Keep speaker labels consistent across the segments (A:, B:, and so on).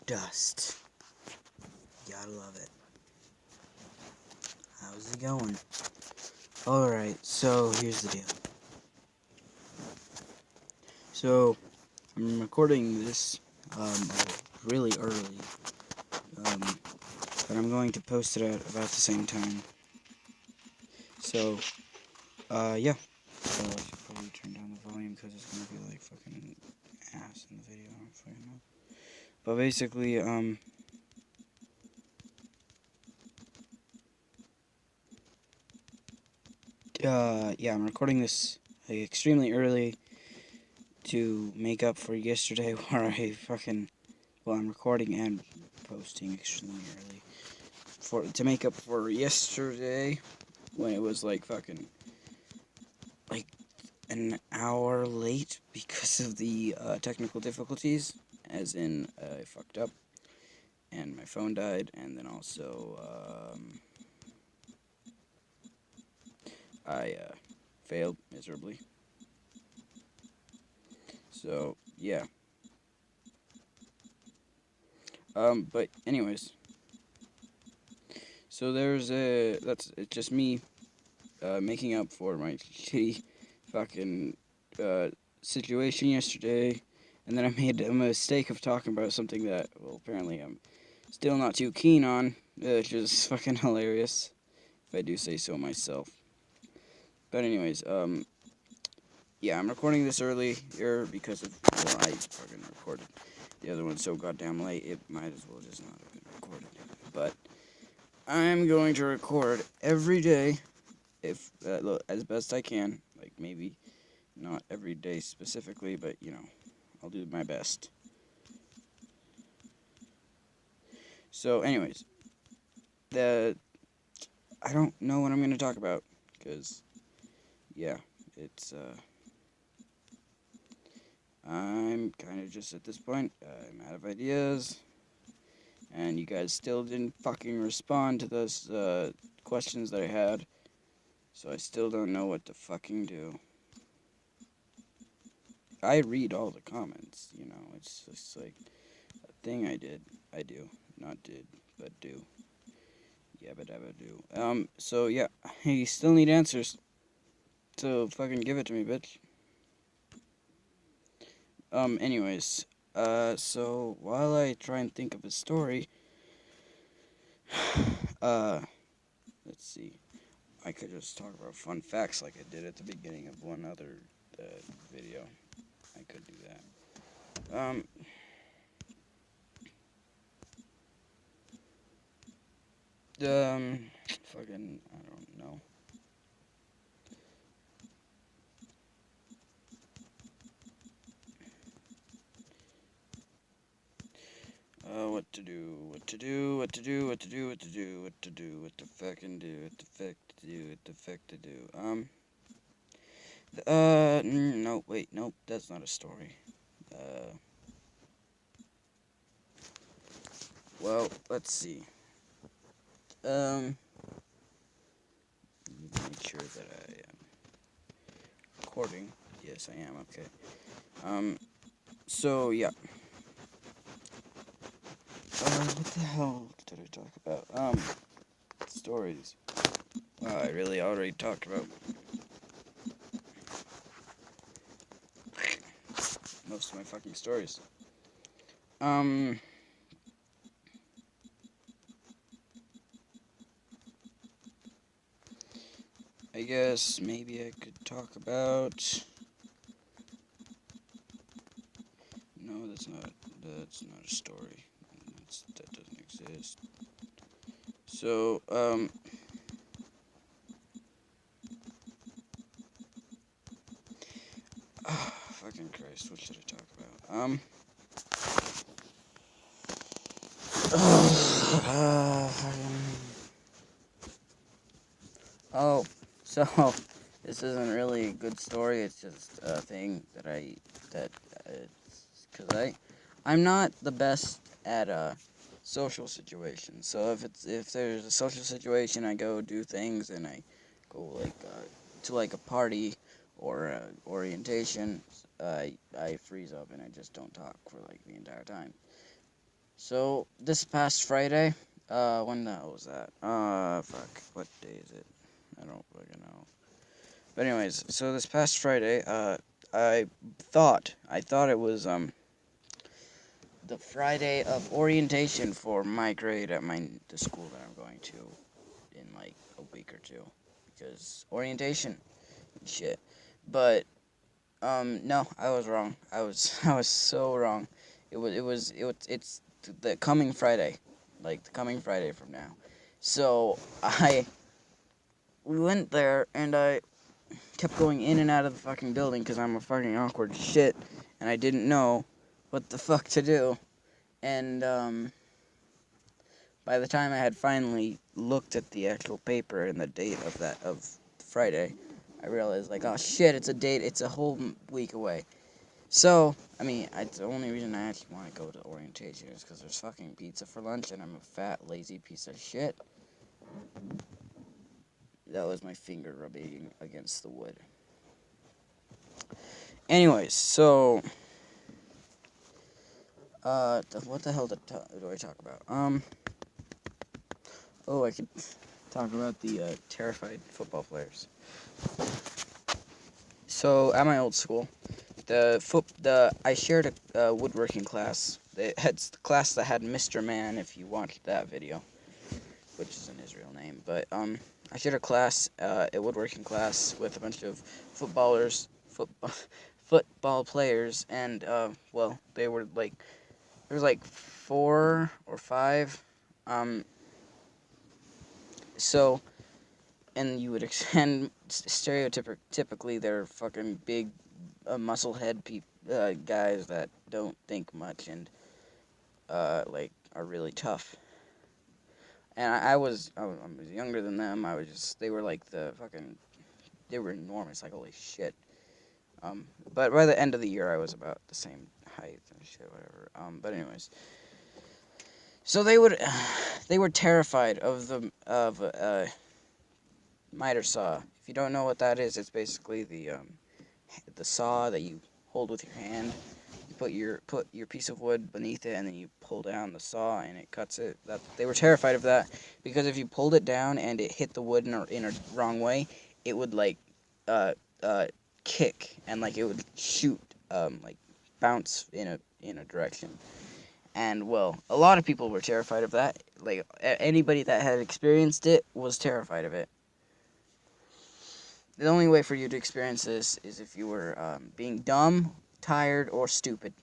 A: Dust. Gotta love it. How's it going? Alright, so here's the deal. So, I'm recording this really early, but I'm going to post it at about the same time. So, yeah. So I should probably turn down the volume because it's gonna be like fucking ass in the video. I don't fucking know. But basically, yeah, I'm recording this like extremely early to make up for yesterday where I'm recording and posting extremely early to make up for yesterday when it was like fucking like an hour late because of the technical difficulties, as in I fucked up and my phone died, and then also I failed miserably. So yeah. But anyways, so it's just me making up for my shitty fucking situation yesterday, and then I made a mistake of talking about something that, well, apparently I'm still not too keen on, which is fucking hilarious, if I do say so myself. But anyways, yeah, I'm recording this early here because of, well, I fucking recorded the other one so goddamn late, it might as well just not have been recorded. But I'm going to record every day, if as best I can, like maybe not every day specifically, but you know, I'll do my best. So anyways, I don't know what I'm going to talk about, because yeah, it's I'm kind of just at this point, I'm out of ideas, and you guys still didn't fucking respond to those questions that I had, so I still don't know what to fucking do. I read all the comments, you know, it's just like a thing I do, not did, but do. Yabba dabba do. So yeah, you still need answers, so fucking give it to me, bitch. Anyways, so while I try and think of a story, let's see, I could just talk about fun facts like I did at the beginning of one other video. I could do that. Fucking, I don't know. What to do, what to do, what to do, what to do, what to do, what to do, what to fucking do, what the fuck to do, what the fuck to do. No, wait, nope, that's not a story. Well, let's see. Make sure that I am recording. Yes, I am, okay. So, yeah. What the hell did I talk about? Stories. Wow, I really already talked about most of my fucking stories. I guess maybe I could talk about... No, that's not a story. That doesn't exist. So, fucking Christ, what should I talk about? Oh, so this isn't really a good story. It's just a thing because I'm not the best at social situations. So if there's a social situation, I go do things, and I go like to like a party or orientation. I freeze up and I just don't talk for like the entire time. So this past Friday, when the hell was that? Fuck, what day is it? I don't fucking know. But anyways, so this past Friday, I thought it was the Friday of orientation for my grade at the school that I'm going to in like a week or two, because orientation and shit. But no, I was wrong. I was so wrong. It's the coming Friday, like the coming Friday from now. So we went there, and I kept going in and out of the fucking building because I'm a fucking awkward shit, and I didn't know what the fuck to do. And by the time I had finally looked at the actual paper and the date of Friday, I realized, like, oh shit, it's a whole week away. So, I mean, the only reason I actually want to go to orientation is because there's fucking pizza for lunch, and I'm a fat, lazy piece of shit. That was my finger rubbing against the wood. Anyways, so, what the hell do I talk about? I could talk about the terrified football players. So, at my old school, I shared a woodworking class. It's the class that had Mr. Man, if you watched that video, which isn't his real name. But I shared a woodworking class with a bunch of football players, and they were like, there was like 4 or 5. So, and you would extend stereotypically they're fucking big, muscle head guys that don't think much and like are really tough. And I was younger than them. They were like they were enormous, like holy shit. But by the end of the year, I was about the same height and shit, whatever. But anyways, so they were terrified of miter saw. If you don't know what that is, it's basically the saw that you hold with your hand. You put your piece of wood beneath it, and then you pull down the saw, and it cuts it. They were terrified of that because if you pulled it down and it hit the wood in a wrong way, it would like uh, uh, kick, and like it would shoot, like bounce in a direction. And well, a lot of people were terrified of that. Like anybody that had experienced it was terrified of it. The only way for you to experience this is if you were being dumb, tired, or stupid.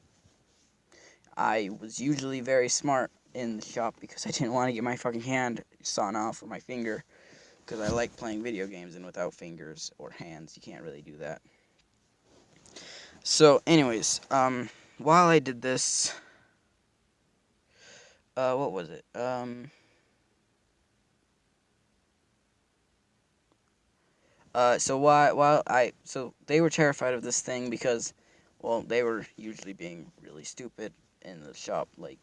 A: I was usually very smart in the shop because I didn't want to get my fucking hand sawn off or my finger, because I like playing video games, and without fingers or hands, you can't really do that. So, anyways, while I did this, what was it? So they were terrified of this thing because, well, they were usually being really stupid in the shop. Like,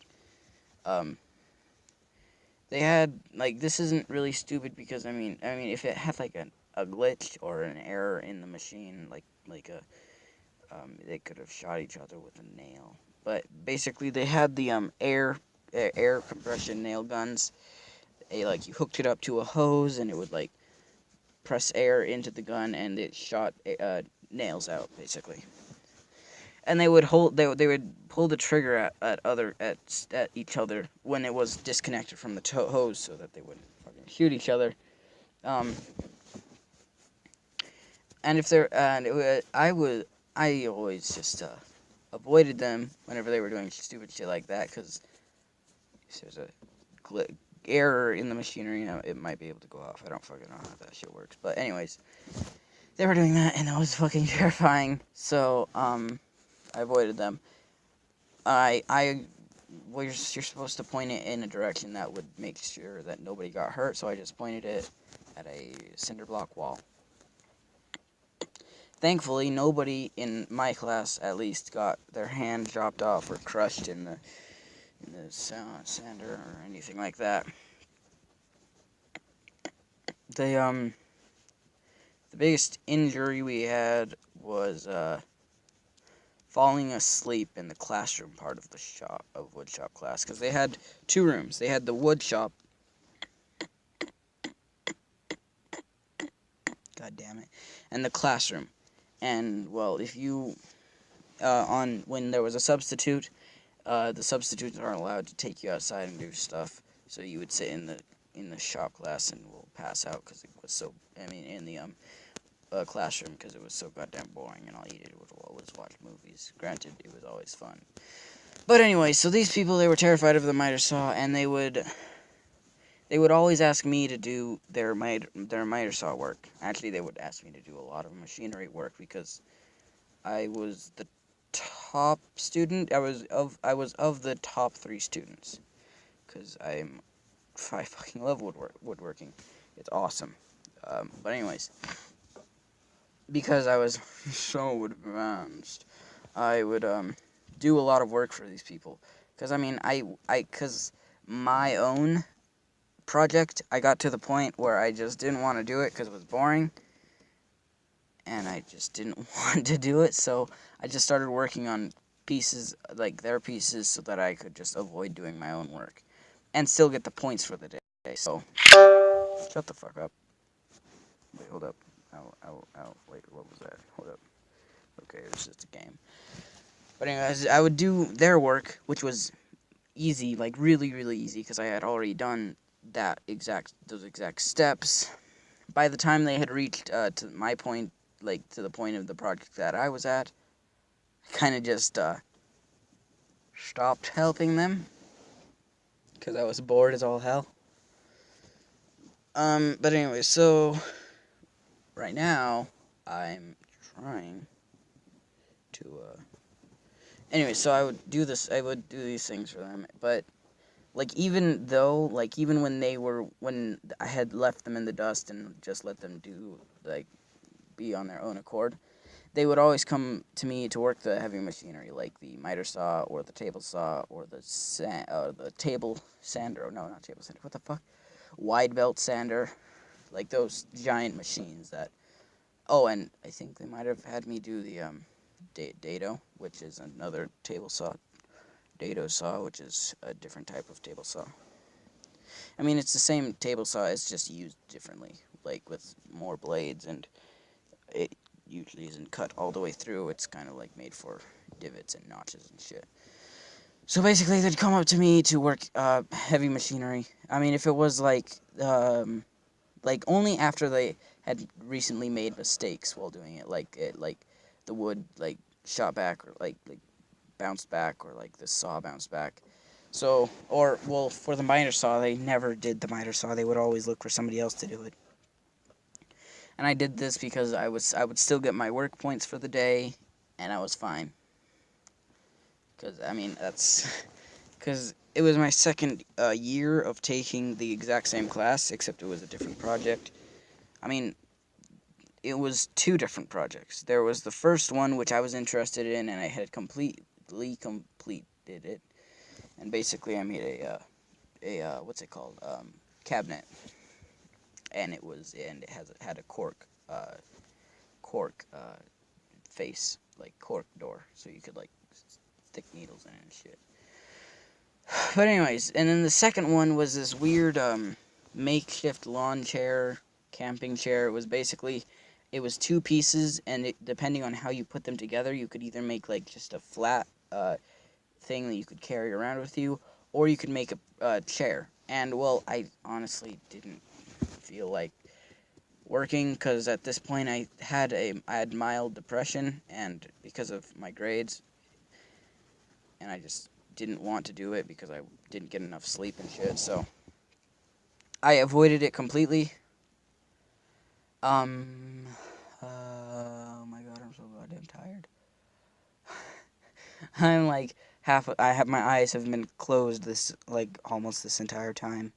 A: um, they had, like, this isn't really stupid because, I mean, if it had, like, a glitch or an error in the machine, they could have shot each other with a nail. But basically, they had the, air compression nail guns. Like, you hooked it up to a hose, and it would, like, press air into the gun, and it shot nails out, basically. And they would pull the trigger at each other when it was disconnected from the hose, so that they wouldn't fucking shoot each other. Um, and if they're and it, I always just avoided them whenever they were doing stupid shit like that, because if there's a error in the machinery, it might be able to go off. I don't fucking know how that shit works, but anyways, they were doing that, and that was fucking terrifying. So I avoided them. Well, you're supposed to point it in a direction that would make sure that nobody got hurt, so I just pointed it at a cinder block wall. Thankfully, nobody in my class, at least, got their hand chopped off or crushed in the sander or anything like that. The biggest injury we had was falling asleep in the classroom part of the woodshop class, because they had 2 rooms. They had the woodshop. God damn it. And the classroom. And, well, if you, when there was a substitute, the substitutes aren't allowed to take you outside and do stuff. So you would sit in the shop class and we'll pass out because it was so, in the, classroom because it was so goddamn boring and all you did was watch movies. Granted, it was always fun. But anyway, so these people, they were terrified of the miter saw, and they would always ask me to do their miter saw work. Actually, they would ask me to do a lot of machinery work because I was the top student. I was of the top 3 students because I fucking love woodworking. It's awesome. But anyways, because I was so advanced, I would do a lot of work for these people. Because because my own project, I got to the point where I just didn't want to do it because it was boring, and I just didn't want to do it. So I just started working on pieces, like their pieces, so that I could just avoid doing my own work and still get the points for the day. So shut the fuck up. Wait, hold up. Ow. Wait, what was that? Hold up. Okay, it was just a game. But anyways, I would do their work, which was easy, like really, really easy, because I had already done those exact steps. By the time they had reached to my point, like to the point of the project that I was at, I kind of just stopped helping them because I was bored as all hell. But anyway, so right now I'm trying to. Anyway, so I would do this. I would do these things for them, but even when I had left them in the dust and just let them be on their own accord, they would always come to me to work the heavy machinery, like the miter saw or the table saw or the table sander. No, not table sander. What the fuck? Wide belt sander, like those giant machines that. Oh, and I think they might have had me do the dado, which is another table saw. Dado saw, which is a different type of table saw. It's the same table saw, it's just used differently, like with more blades, and it usually isn't cut all the way through. It's kind of like made for divots and notches and shit. So basically, they'd come up to me to work heavy machinery. If it was only after they had recently made mistakes while doing it, like the wood shot back or like bounced back, or like the saw bounced back. So, for the miter saw, they never did the miter saw. They would always look for somebody else to do it. And I did this because I would still get my work points for the day, and I was fine. Because it was my second year of taking the exact same class, except it was a different project. It was 2 different projects. There was the first one, which I was interested in, and I had completely completed it. And basically, I made a what's it called? Cabinet. And it had a cork face, like cork door, so you could stick needles in it and shit. But anyways, and then the second one was this weird makeshift lawn chair, camping chair. It was 2 pieces, and depending on how you put them together, you could either make just a flat thing that you could carry around with you, or you could make a chair. And I honestly didn't feel like working, because at this point I had mild depression, and because of my grades, and I just didn't want to do it because I didn't get enough sleep and shit. So I avoided it completely. Oh my god, I'm so goddamn tired. My eyes have been closed almost this entire time.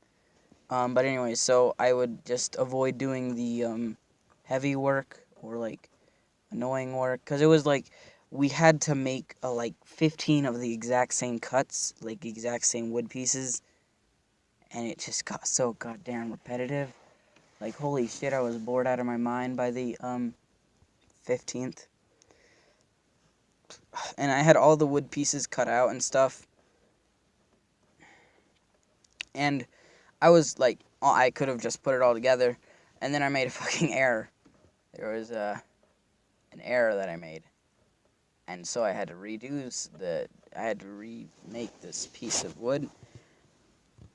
A: But anyway, so I would just avoid doing the heavy work or annoying work, because it was we had to make 15 of the exact same cuts, the exact same wood pieces, and it just got so goddamn repetitive. Holy shit, I was bored out of my mind by the 15th. and I had all the wood pieces cut out and stuff, and I was like, oh, I could have just put it all together, and then I made a fucking error. There was an error that I made, and so I had to I had to remake this piece of wood,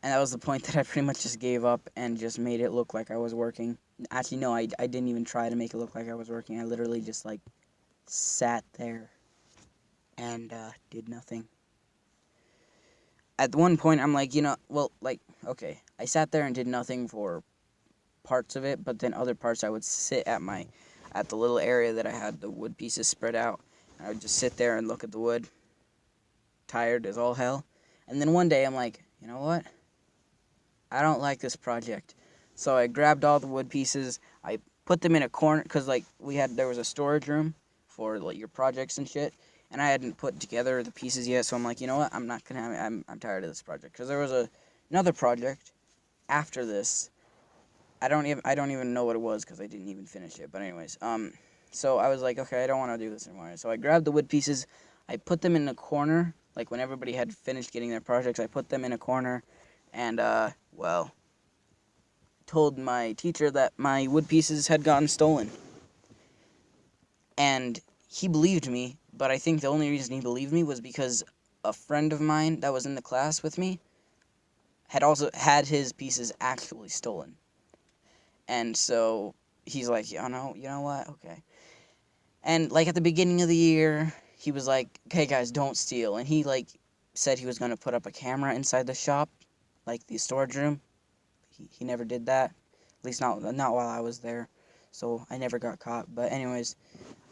A: and that was the point that I pretty much just gave up and just made it look like I was working. Actually, no, I didn't even try to make it look like I was working. I literally just, like, sat there and did nothing. At one point, I'm like, okay, I sat there and did nothing for parts of it, but then other parts I would sit at the little area that I had the wood pieces spread out. I would just sit there and look at the wood, tired as all hell. And then one day I'm like, you know what? I don't like this project. So I grabbed all the wood pieces, I put them in a corner, because, like, there was a storage room for, like, your projects and shit, and I hadn't put together the pieces yet, so I'm like, you know what, I'm tired of this project, because there was another project after this. I don't even know what it was, because I didn't even finish it, but anyways, so I was like, okay, I don't want to do this anymore, so I grabbed the wood pieces, I put them in a corner, like, when everybody had finished getting their projects, I put them in a corner, and, told my teacher that my wood pieces had gotten stolen. And he believed me, but I think the only reason he believed me was because a friend of mine that was in the class with me had also had his pieces actually stolen. And so he's like, you know what? Okay. And, like, at the beginning of the year, he was like, okay, guys, don't steal. And he, like, said he was going to put up a camera inside the shop, like the storage room. He never did that. At least not while I was there. So I never got caught. But anyways,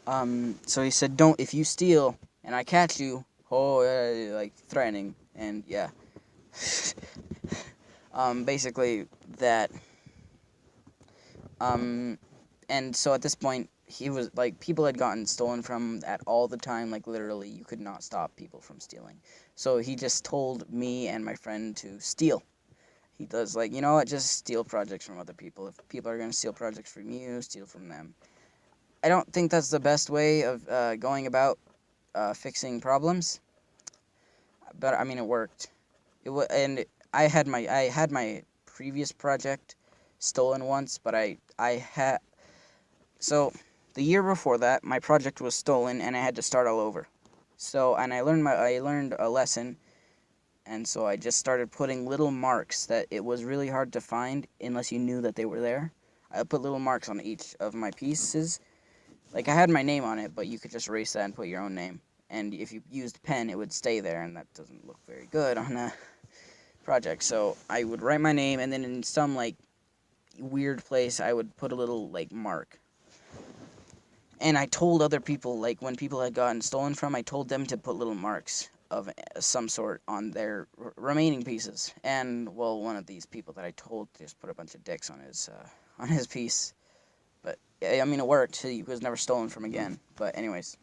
A: so he said, don't, if you steal and I catch you, like, threatening. And yeah. Basically that. And so at this point, he was, like, people had gotten stolen from at all the time. Like, literally, you could not stop people from stealing. So he just told me and my friend to steal. He does, like, you know what, just steal projects from other people. If people are going to steal projects from you, steal from them. I don't think that's the best way of going about fixing problems. But, I mean, it worked. And I had my previous project stolen once, but so the year before that, my project was stolen, and I had to start all over. So, and I learned a lesson. And so I just started putting little marks that it was really hard to find unless you knew that they were there. I put little marks on each of my pieces. Like, I had my name on it, but you could just erase that and put your own name. And if you used pen, it would stay there, and that doesn't look very good on a project. So I would write my name, and then in some, like, weird place, I would put a little, like, mark. And I told other people, like, when people had gotten stolen from, I told them to put little marks of some sort on their remaining pieces. And, well, one of these people that I told just put a bunch of dicks on his piece. But, I mean, it worked. He was never stolen from again. But anyways.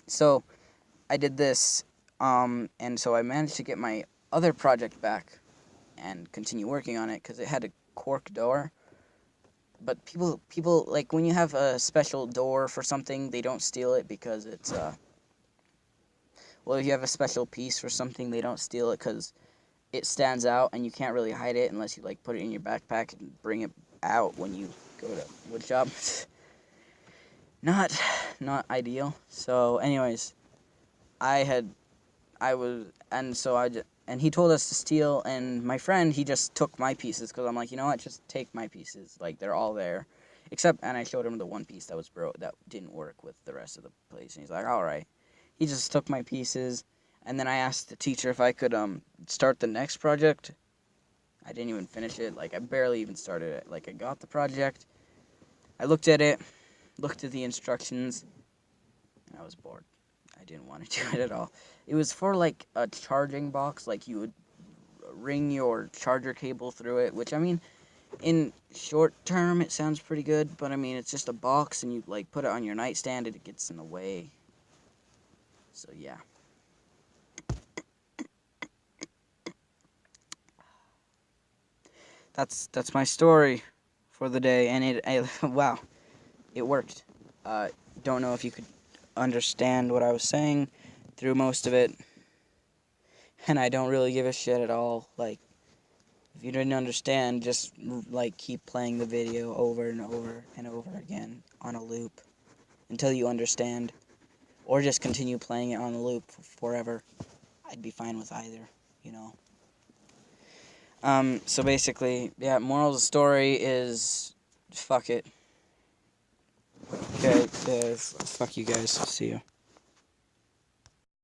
A: So, I did this, and so I managed to get my other project back and continue working on it, because it had a cork door. But people, like, when you have a special door for something, they don't steal it because it's, well, if you have a special piece for something, they don't steal it because it stands out, and you can't really hide it unless you, like, put it in your backpack and bring it out when you go to wood shop. Not ideal. So, anyways, and he told us to steal, and my friend, he just took my pieces, because I'm like, you know what, just take my pieces, like, they're all there, and I showed him the one piece that was that didn't work with the rest of the place, and he's like, alright. He just took my pieces, and then I asked the teacher if I could, start the next project. I didn't even finish it, like, I barely even started it, like, I got the project, I looked at it, looked at the instructions, and I was bored. I didn't want to do it at all. It was for, like, a charging box, like, you would ring your charger cable through it, which, I mean, in short term, it sounds pretty good, but, I mean, it's just a box, and you, like, put it on your nightstand, and it gets in the way. So, yeah. That's my story for the day, and wow, it worked. Don't know if you could understand what I was saying through most of it. And I don't really give a shit at all. Like, if you didn't understand, just, like, keep playing the video over and over and over again on a loop until you understand. Or just continue playing it on a loop forever. I'd be fine with either, you know. So basically, yeah, moral of the story is, fuck it. Okay, fuck you guys. See ya.